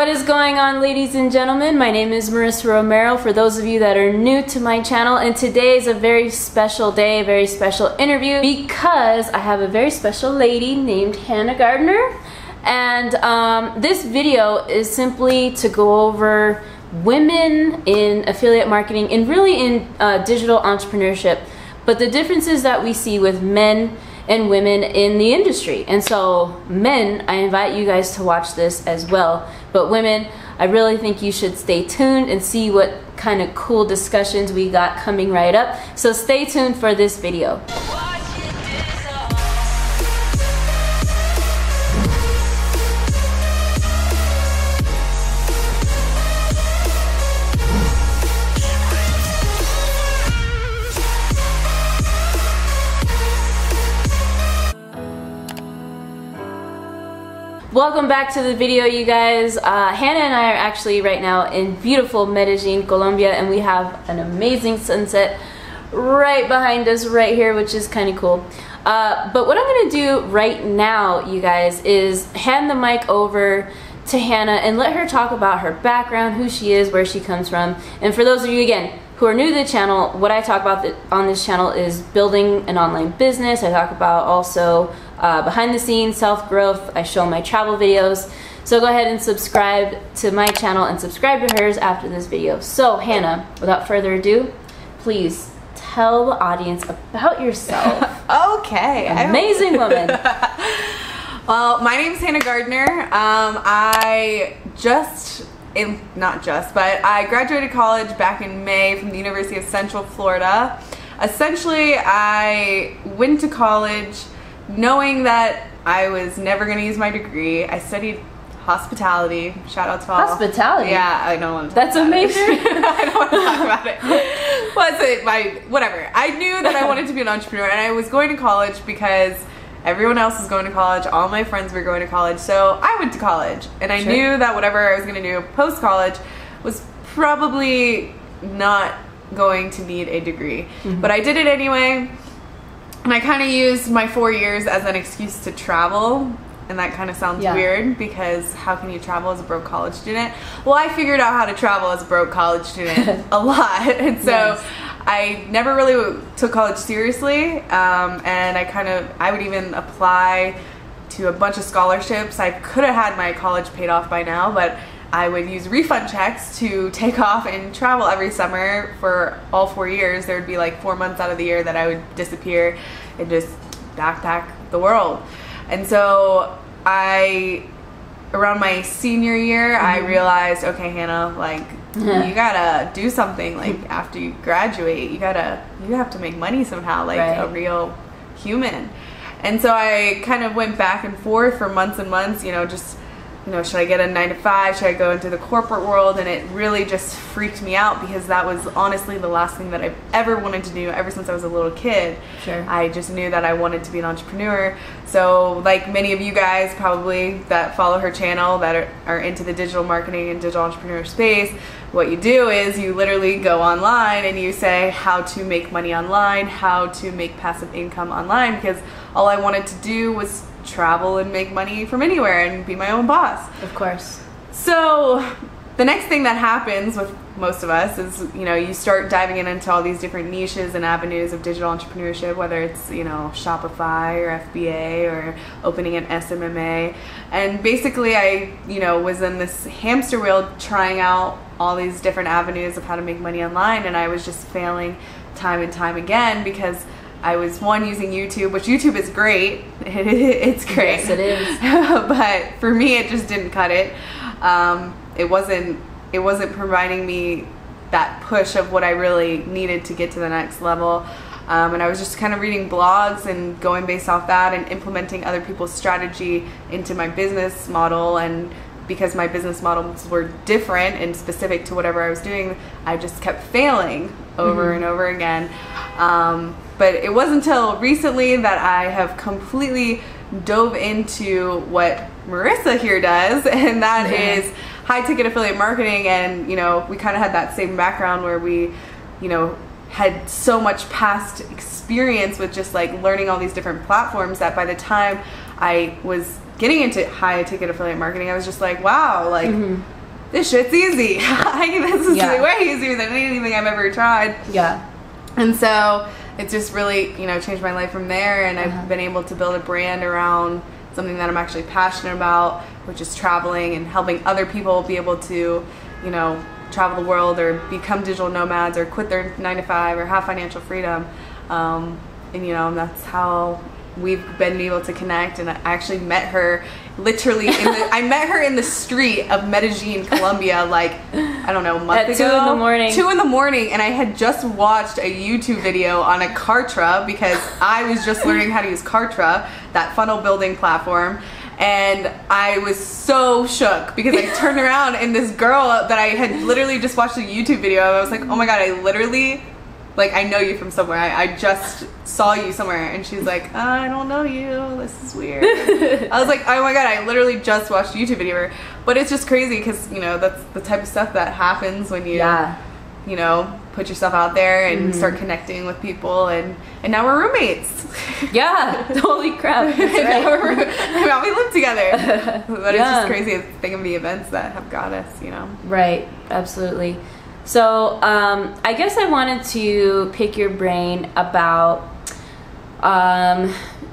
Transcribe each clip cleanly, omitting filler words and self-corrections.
What is going on, ladies and gentlemen? My name is Marissa Romero, for those of you that are new to my channel, and today is a very special day, a very special interview, because I have a very special lady named Hannah Gardner. And this video is simply to go over women in affiliate marketing and really in digital entrepreneurship, but the differences that we see with men and women in the industry. And so men, I invite you guys to watch this as well, but women, I really think you should stay tuned and see what kind of cool discussions we got coming right up. So stay tuned for this video. Welcome back to the video, you guys. Hannah and I are actually right now in beautiful Medellin, Colombia, and we have an amazing sunset right behind us right here, which is kind of cool. But what I'm gonna do right now, you guys, is hand the mic over to Hannah and let her talk about her background, who she is, where she comes from. And for those of you, again, who are new to the channel, what I talk about on this channel is building an online business. I talk about also behind the scenes, self-growth. I show my travel videos. So go ahead and subscribe to my channel and subscribe to hers after this video. So Hannah, without further ado, please tell the audience about yourself. Okay. Amazing woman. Well, my name is Hannah Gardner. I graduated college back in May from the University of Central Florida. Essentially, I went to college knowing that I was never going to use my degree. I studied hospitality. Shout out to all. Hospitality? Yeah, I don't want to talk That's about a major? I don't want to talk about it. Was it? Whatever. I knew that I wanted to be an entrepreneur, and I was going to college because everyone else was going to college. All my friends were going to college. So I went to college, and I knew that whatever I was going to do post-college was probably not going to need a degree. But I did it anyway. And I kind of used my 4 years as an excuse to travel, and that kind of sounds weird, because how can you travel as a broke college student? Well, I figured out how to travel as a broke college student a lot, and so I never really took college seriously, and I would even apply to a bunch of scholarships. I could have had my college paid off by now, but I would use refund checks to take off and travel every summer for all 4 years. There would be like 4 months out of the year that I would disappear and just backpack the world. And so around my senior year, I realized, okay, Hannah, like, you gotta do something, like, after you graduate. You have to make money somehow, like a real human. And so I kind of went back and forth for months and months, should I get a 9-to-5? Should I go into the corporate world? And it really just freaked me out, because that was honestly the last thing that I've ever wanted to do ever since I was a little kid. I just knew that I wanted to be an entrepreneur. So like many of you guys probably that follow her channel that are into the digital marketing and digital entrepreneur space, what you do is you literally go online and you say how to make money online, how to make passive income online, because all I wanted to do was travel and make money from anywhere and be my own boss. Of course. So the next thing that happens with most of us is, you start diving into all these different niches and avenues of digital entrepreneurship, whether it's, Shopify or FBA or opening an SMMA. And basically I, was in this hamster wheel trying out all these different avenues of how to make money online, and I was just failing time and time again, because I was using YouTube, which YouTube is great. It's great. Yes, it is. But for me, it just didn't cut it. It wasn't providing me that push of what I really needed to get to the next level. And I was just kind of reading blogs and going based off that and implementing other people's strategy into my business model. And because my business models were different and specific to whatever I was doing, I just kept failing over and over again. But it wasn't until recently that I have completely dove into what Marissa here does, and that is high ticket affiliate marketing. And we kind of had that same background where we had so much past experience with just like learning all these different platforms that by the time I was getting into high ticket affiliate marketing, I was just like, wow, like this shit's easy. This is way easier than anything I've ever tried. Yeah. And so it's just really, you know, changed my life from there, and I've been able to build a brand around something that I'm actually passionate about, which is traveling and helping other people be able to, you know, travel the world or become digital nomads or quit their 9-to-5 or have financial freedom. And you know, that's how we've been able to connect. And I actually met her literally I met her in the street of Medellin, Colombia, like, I don't know, a month ago. 2 in the morning. 2 in the morning, and I had just watched a YouTube video on a Kartra because I was just learning how to use Kartra, that funnel building platform. And I was so shook because I turned around and this girl that I had literally just watched a YouTube video of, I was like, oh my god, I literally, like, I know you from somewhere. I just saw you somewhere. And she's like, I don't know you. This is weird. I was like, oh my god, I literally just watched a YouTube video of her. But it's just crazy because, you know, that's the type of stuff that happens when you, you know, put yourself out there and start connecting with people. And now we're roommates. Yeah, holy crap. That's right. Now we live together. But it's just crazy to think of the events that have got us, you know. Right, absolutely. So I guess I wanted to pick your brain about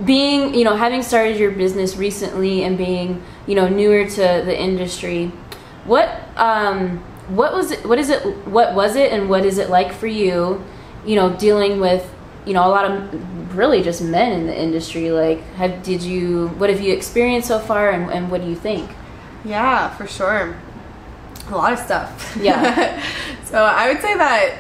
being, you know, having started your business recently and being, you know, newer to the industry. What was it? What was it, and what is it like for you? You know, dealing with, you know, a lot of really just men in the industry. Like, what have you experienced so far, and what do you think? Yeah, for sure. A lot of stuff. Yeah. So I would say that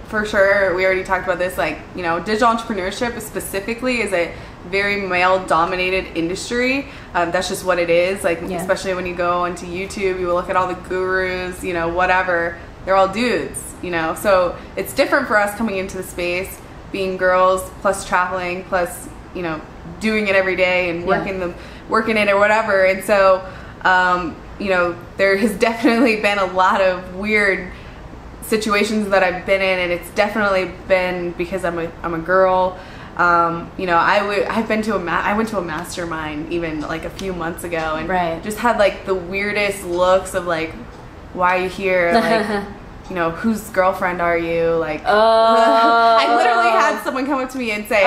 for sure, we already talked about this, like, you know, digital entrepreneurship specifically is a very male dominated industry. That's just what it is. Like, especially when you go onto YouTube, you look at all the gurus, you know, whatever, they're all dudes, you know. So it's different for us coming into the space, being girls plus traveling plus, you know, doing it every day and working it or whatever. And so you know, there has definitely been a lot of weird situations that I've been in, and it's definitely been because I'm a girl. You know, I went to a mastermind even like a few months ago, and just had like the weirdest looks of like, why are you here? Like, you know, whose girlfriend are you? Like, I literally had someone come up to me and say,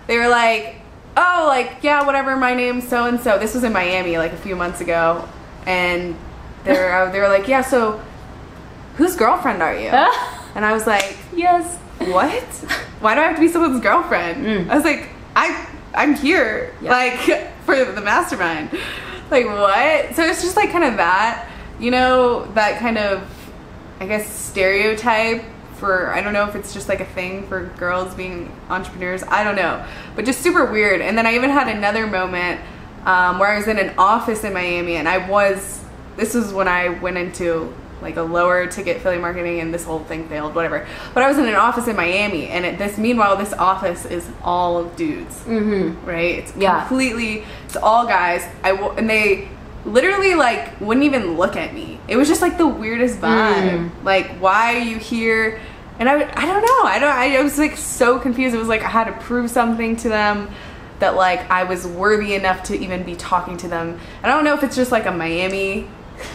they were like, oh, like, yeah, whatever, my name's so and so. This was in Miami like a few months ago, and they were like, yeah, so whose girlfriend are you? And I was like, yes. What? Why do I have to be someone's girlfriend? I was like, I'm here, like, for the mastermind. Like, what? So it's just like kind of that, you know, that kind of, I guess, stereotype for, I don't know if it's just like a thing for girls being entrepreneurs, I don't know, but just super weird. And then I even had another moment where I was in an office in Miami, and this was when I went into like a lower ticket affiliate marketing, and this whole thing failed, whatever. But I was in an office in Miami, and meanwhile, this office is all dudes, right? It's completely, it's all guys. And they literally like wouldn't even look at me. It was just like the weirdest vibe. Like, why are you here? And I don't know. I was like so confused. It was like I had to prove something to them that like I was worthy enough to even be talking to them. And I don't know if it's just like a Miami,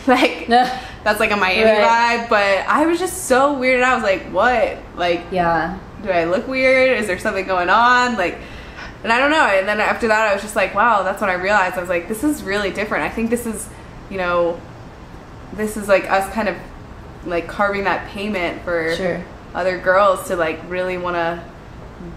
like that's like a Miami vibe, but I was just so weirded out. I was like, what? Like, do I look weird? Is there something going on? Like, and I don't know. And then after that, I was just like, wow, that's when I realized. I was like, this is really different. I think this is, you know, this is like us kind of like carving that payment for other girls to like really want to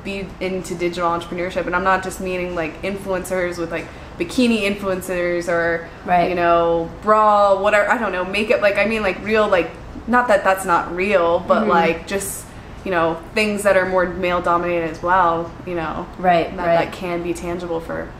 be into digital entrepreneurship. And I'm not just meaning like influencers with like bikini influencers or you know, bra, whatever, I don't know, makeup, like I mean like real, like, not that that's not real, but like just, you know, things that are more male dominated as well, you know, that can be tangible for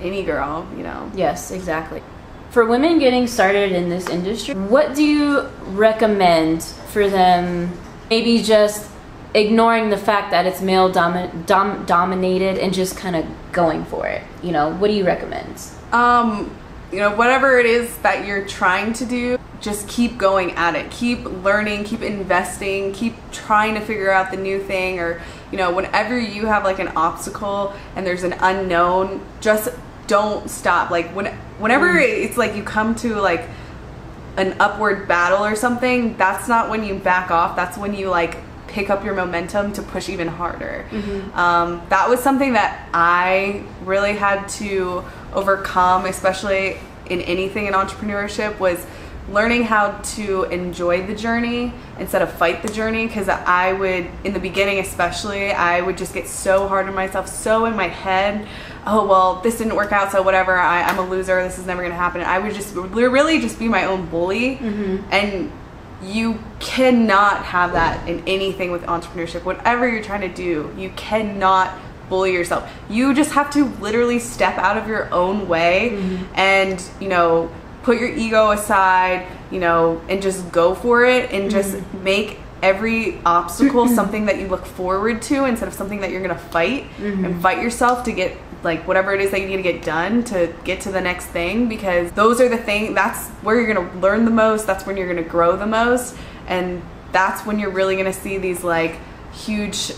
any girl, you know. Yes, exactly. For women getting started in this industry, what do you recommend for them? Maybe just ignoring the fact that it's male dominated and just kind of going for it. You know, what do you recommend? You know, whatever it is that you're trying to do, just keep going at it. Keep learning, keep investing, keep trying to figure out the new thing. Or, you know, whenever you have like an obstacle and there's an unknown, just don't stop. Like whenever it's like you come to like an upward battle or something, that's not when you back off. That's when you like pick up your momentum to push even harder. That was something that I really had to overcome, especially in anything in entrepreneurship, was learning how to enjoy the journey instead of fight the journey. Because I would, in the beginning especially, I would just get so hard on myself, so in my head, oh well, this didn't work out, so whatever, I'm a loser, this is never gonna happen. I would just really just be my own bully. And you cannot have that in anything with entrepreneurship. Whatever you're trying to do, you cannot bully yourself. You just have to literally step out of your own way and, you know, put your ego aside, you know, and just go for it, and just make every obstacle something that you look forward to instead of something that you're gonna fight, and fight yourself to get like whatever it is that you need to get done to get to the next thing. Because those are the things, that's where you're gonna learn the most, that's when you're gonna grow the most, and that's when you're really gonna see these like huge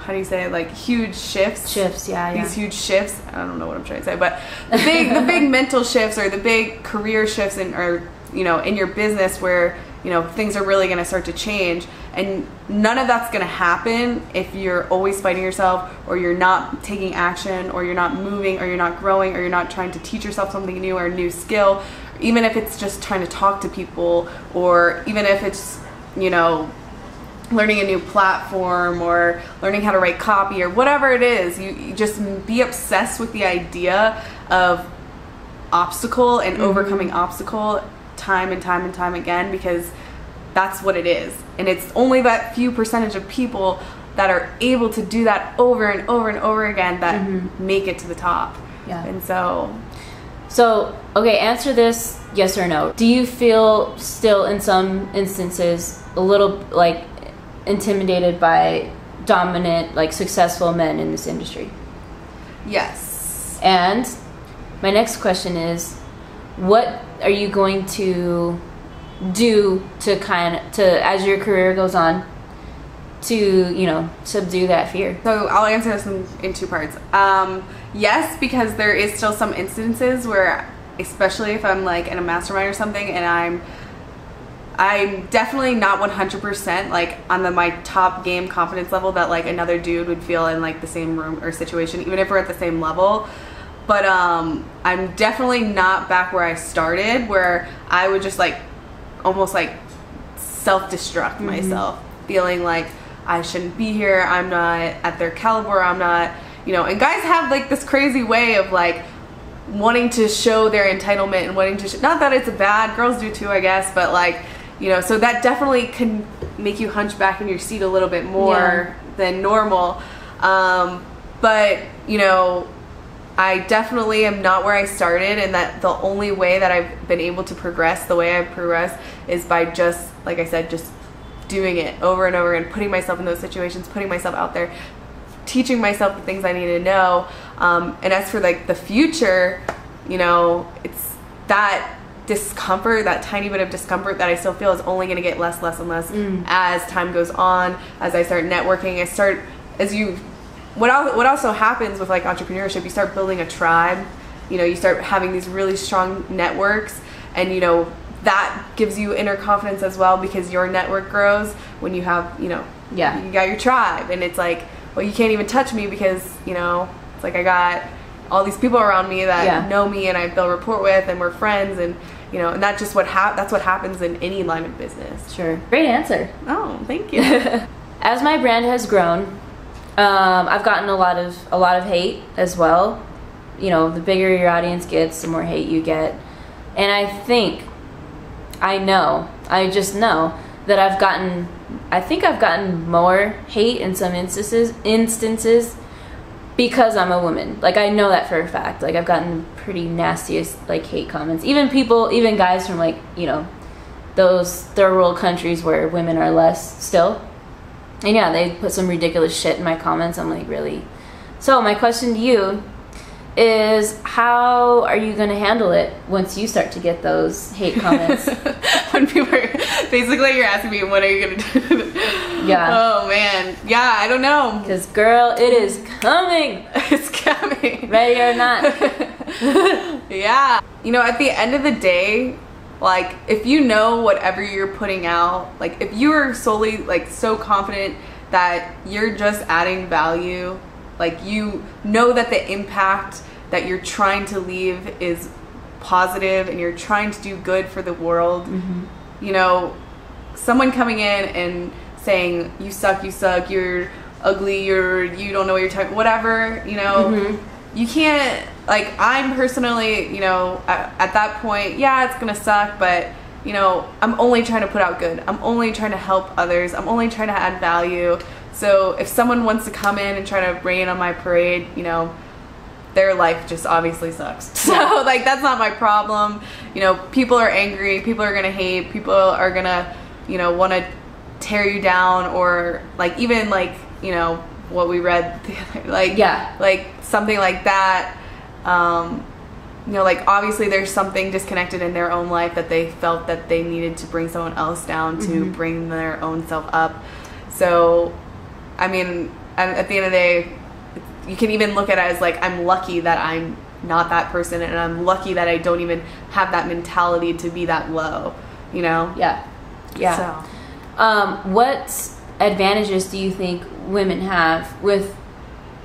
how do you say it? Like huge shifts. These huge shifts. I don't know what I'm trying to say, but the big mental shifts, or the big career shifts, or you know, in your business, where you know things are really going to start to change. And none of that's going to happen if you're always fighting yourself, or you're not taking action, or you're not moving, or you're not growing, or you're not trying to teach yourself something new or a new skill. Even if it's just trying to talk to people, or even if it's, you know, learning a new platform, or learning how to write copy, or whatever it is, you just be obsessed with the idea of obstacle and overcoming obstacle time and time and time again, because that's what it is. And it's only that few percentage of people that are able to do that over and over and over again that make it to the top. And so okay, answer this yes or no. Do you feel still in some instances a little like intimidated by dominant, like successful men in this industry? Yes. And my next question is, what are you going to do to as your career goes on, to, you know, subdue that fear? So I'll answer this in two parts. Yes, because there is still some instances where, especially if I'm like in a mastermind or something, and I'm definitely not 100% like on my top game confidence level that like another dude would feel in like the same room or situation, even if we're at the same level. But I'm definitely not back where I started, where I would just like almost like self-destruct myself, feeling like I shouldn't be here, I'm not at their caliber, I'm not, you know. And guys have like this crazy way of like wanting to show their entitlement and wanting to not that it's bad, girls do too, I guess, but like, you know, so that definitely can make you hunch back in your seat a little bit more than normal. But, you know, I definitely am not where I started, and that the only way that I've been able to progress the way I've progressed is by just, like I said, just doing it over and over and putting myself in those situations, putting myself out there, teaching myself the things I need to know. And as for like the future, you know, it's that discomfort, that tiny bit of discomfort that I still feel is only going to get less and less as time goes on, as I start networking. What also happens with like entrepreneurship, you start building a tribe, you know, you start having these really strong networks, and you know, that gives you inner confidence as well, because your network grows when you have, you know, you got your tribe, and it's like, well, you can't even touch me because, you know, it's like I got all these people around me that know me and I build rapport with, and we're friends, and you know, and that's just that's what happens in any line of business. Sure. Great answer. Oh, thank you. As my brand has grown, I've gotten a lot of hate as well. You know, the bigger your audience gets, the more hate you get. And I just know that I've gotten more hate in some instances because I'm a woman. Like, I know that for a fact. Like, I've gotten pretty nastiest like hate comments. Even guys from like, you know, those third world countries where women are less still. And they put some ridiculous shit in my comments. I'm like, really? So my question to you is how are you going to handle it once you start to get those hate comments? When people are, basically you're asking me, what are you going to do? Yeah. Oh man. Yeah, I don't know. Because girl, it is coming. It's coming. Ready or not. Yeah. You know, at the end of the day, like, if you know whatever you're putting out, like, if you are solely, like, so confident that you're just adding value, like, you know that the impact that you're trying to leave is positive and you're trying to do good for the world, you know, someone coming in and saying, you suck, you're ugly, you don't know what you're talking, whatever, you know, you can't, like, I'm personally, you know, at that point, yeah, it's gonna suck, but, you know, I'm only trying to put out good. I'm only trying to help others. I'm only trying to add value. So if someone wants to come in and try to rain on my parade, you know, their life just obviously sucks. So, like, that's not my problem. You know, people are angry. People are gonna hate. People are gonna, you know, want to tear you down, or, like, even, like, you know, what we read the other, like, yeah, like something like that. You know, like, obviously there's something disconnected in their own life that they felt that they needed to bring someone else down to bring their own self up. So, I mean, at the end of the day, you can even look at it as, like, I'm lucky that I'm not that person, and I'm lucky that I don't even have that mentality to be that low, you know? Yeah. Yeah. So. What advantages do you think women have with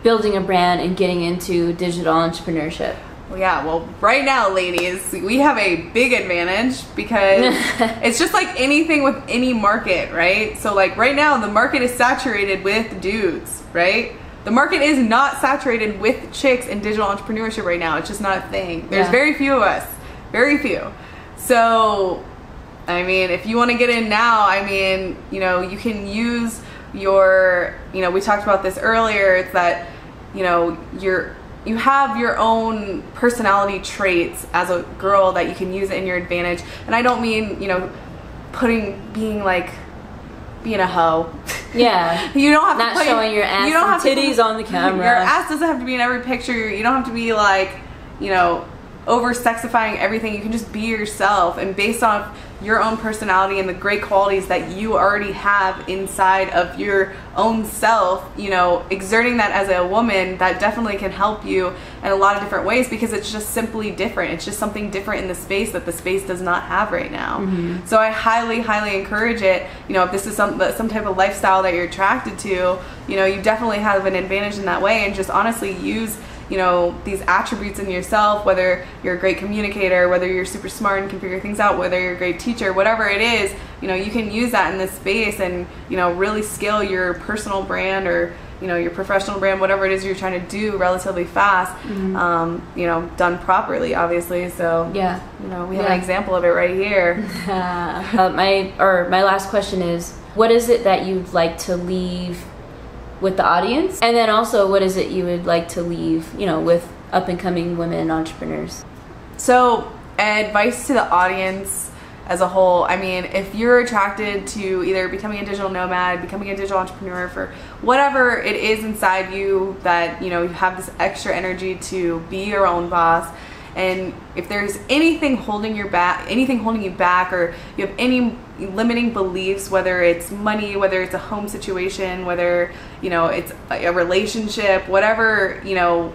building a brand and getting into digital entrepreneurship? Well, yeah, well, right now, ladies, we have a big advantage because it's just like anything with any market, right? So, like, right now, the market is saturated with dudes, right? The market is not saturated with chicks in digital entrepreneurship right now. It's just not a thing. There's very few of us. Very few. So, I mean, if you want to get in now, I mean, you know, you can use your, you know, we talked about this earlier, it's that, you know, you have your own personality traits as a girl that you can use in your advantage. And I don't mean, you know, being a hoe. Yeah. You don't have not showing your ass and titties on the camera. Your ass doesn't have to be in every picture. You don't have to be, like, you know, over sexifying everything. You can just be yourself, and based on your own personality and the great qualities that you already have inside of your own self, you know, exerting that as a woman, that definitely can help you in a lot of different ways, because it's just simply different. It's just something different in the space that the space does not have right now. So I highly, highly encourage it. You know, if this is some type of lifestyle that you're attracted to, you know, you definitely have an advantage in that way, and just honestly use, you know, these attributes in yourself, whether you're a great communicator, whether you're super smart and can figure things out, whether you're a great teacher, whatever it is, you know, you can use that in this space and, you know, really scale your personal brand, or, you know, your professional brand, whatever it is you're trying to do relatively fast, you know, done properly, obviously. So, yeah, you know, we have an example of it right here. My last question is, what is it that you'd like to leave with the audience, and then also what is it you would like to leave, you know, with up and coming women entrepreneurs? So, advice to the audience as a whole, I mean, if you're attracted to either becoming a digital nomad, becoming a digital entrepreneur, for whatever it is inside you that, you know, you have this extra energy to be your own boss, and if there's anything holding you back, or you have any limiting beliefs, whether it's money, whether it's a home situation, whether, you know, it's a relationship, whatever, you know,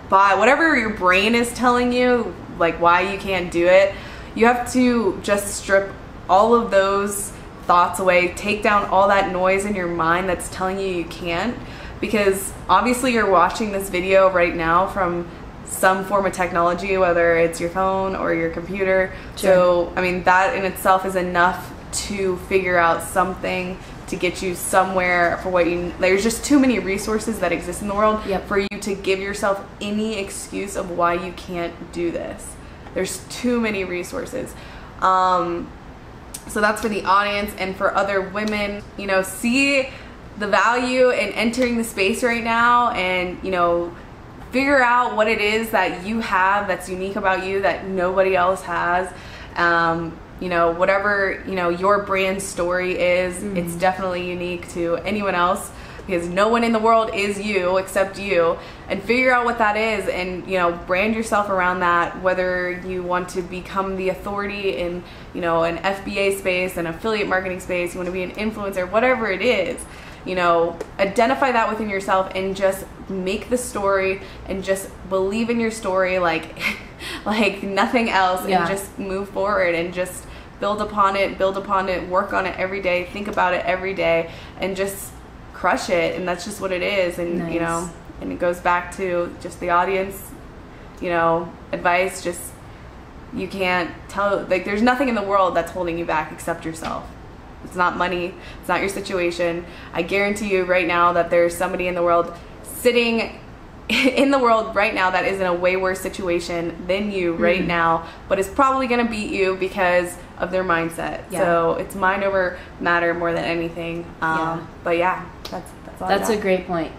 whatever your brain is telling you, like, why you can't do it, you have to just strip all of those thoughts away, take down all that noise in your mind that's telling you can't, because obviously you're watching this video right now from some form of technology, whether it's your phone or your computer. Sure. So, I mean, that in itself is enough to figure out something to get you somewhere for what you, there's just too many resources that exist in the world for you to give yourself any excuse of why you can't do this. There's too many resources. So that's for the audience, and for other women, you know, see the value in entering the space right now, and, you know, figure out what it is that you have that's unique about you that nobody else has. You know, whatever, you know, your brand story is, it's definitely unique to anyone else. because no one in the world is you except you, and figure out what that is, and brand yourself around that, whether you want to become the authority in an FBA space, an affiliate marketing space, you want to be an influencer, whatever it is. Identify that within yourself and just make the story and just believe in your story like nothing else, and just move forward and just build upon it, work on it every day, think about it every day, and just crush it. And that's just what it is. And and it goes back to just the audience advice. Just, you can't tell, there's nothing in the world that's holding you back except yourself. It's not money, it's not your situation. I guarantee you right now that there's somebody in the world sitting in the world right now that is in a way worse situation than you right now, but is probably going to beat you because of their mindset. So it's mind over matter more than anything. But that's a great point.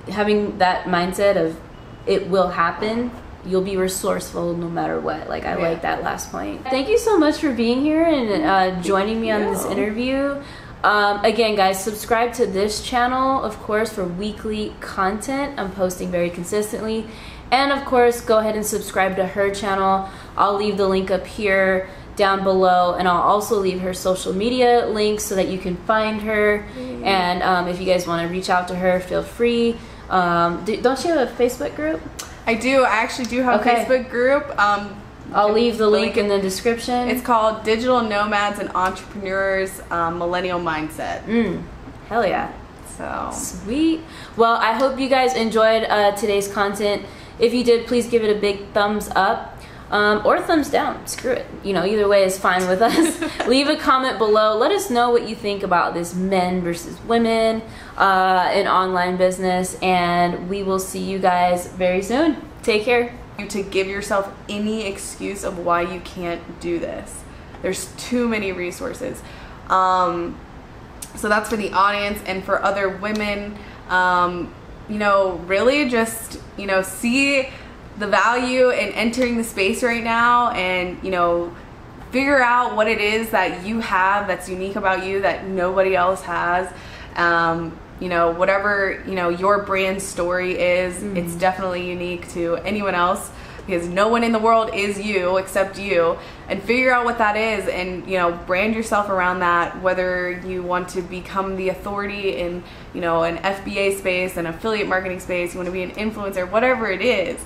Having that mindset of it will happen, you'll be resourceful no matter what. I like that last point. Thank you so much for being here and joining me on this interview. Again, guys, subscribe to this channel, of course, for weekly content. I'm posting very consistently. And of course, go ahead and subscribe to her channel. I'll leave the link up here down below, and I'll also leave her social media links so that you can find her. And if you guys want to reach out to her, feel free. Don't you have a Facebook group? I do. I actually do have a Facebook group. I'll leave the link in the description. It's called Digital Nomads and Entrepreneurs Millennial Mindset. Hell yeah. So sweet. Well, I hope you guys enjoyed today's content. If you did, please give it a big thumbs up or thumbs down. Screw it. Either way is fine with us. Leave a comment below. Let us know what you think about this men versus women in online business, and we will see you guys very soon. Take care. To give yourself any excuse of why you can't do this. There's too many resources. So that's for the audience, and for other women, really just, see the value in entering the space right now, and, figure out what it is that you have that's unique about you that nobody else has. Whatever, your brand story is, it's definitely unique to anyone else, because no one in the world is you except you, and figure out what that is, and brand yourself around that, whether you want to become the authority in an FBA space, an affiliate marketing space, you want to be an influencer, whatever it is.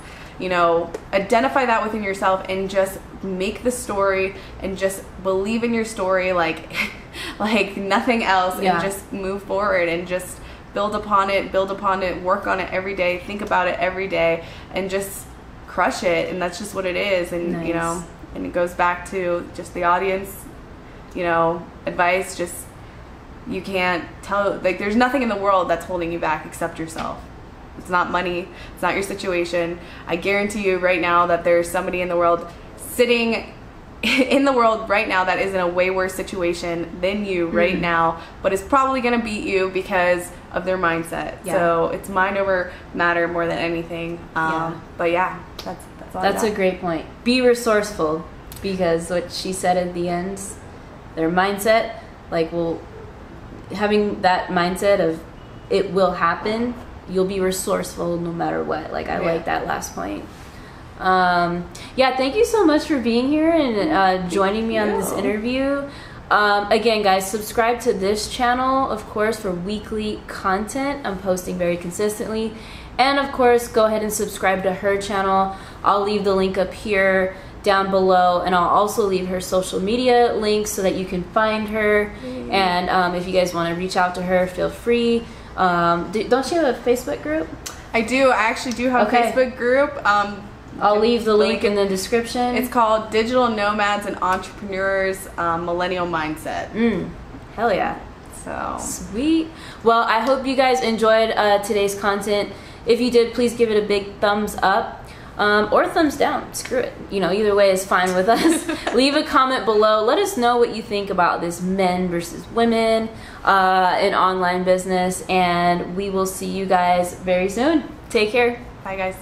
Identify that within yourself and just make the story and just believe in your story like nothing else, and just move forward and just build upon it, work on it every day, think about it every day, and just crush it. And that's just what it is. And and it goes back to just the audience advice. Just, you can't tell, there's nothing in the world that's holding you back except yourself. It's not money, it's not your situation. I guarantee you right now that there's somebody in the world sitting in the world right now that is in a way worse situation than you right now, but is probably going to beat you because of their mindset. So it's mind over matter more than anything. But that's all. That's a great point. Be resourceful, because what she said at the end, their mindset, having that mindset of it will happen, you'll be resourceful no matter what. I like that last point. Thank you so much for being here and joining me on this interview. Again, guys, subscribe to this channel, of course, for weekly content. I'm posting very consistently. And of course, go ahead and subscribe to her channel. I'll leave the link up here down below, and I'll also leave her social media links so that you can find her. And if you guys want to reach out to her, feel free. Don't you have a Facebook group? I do. I actually do have a Facebook group. I'll leave the link in the description. It's called Digital Nomads and Entrepreneurs Millennial Mindset. Hell yeah. So sweet. Well, I hope you guys enjoyed today's content. If you did, please give it a big thumbs up or thumbs down. Screw it. Either way is fine with us. Leave a comment below. Let us know what you think about this men versus women in online business, and we will see you guys very soon. Take care. Bye, guys.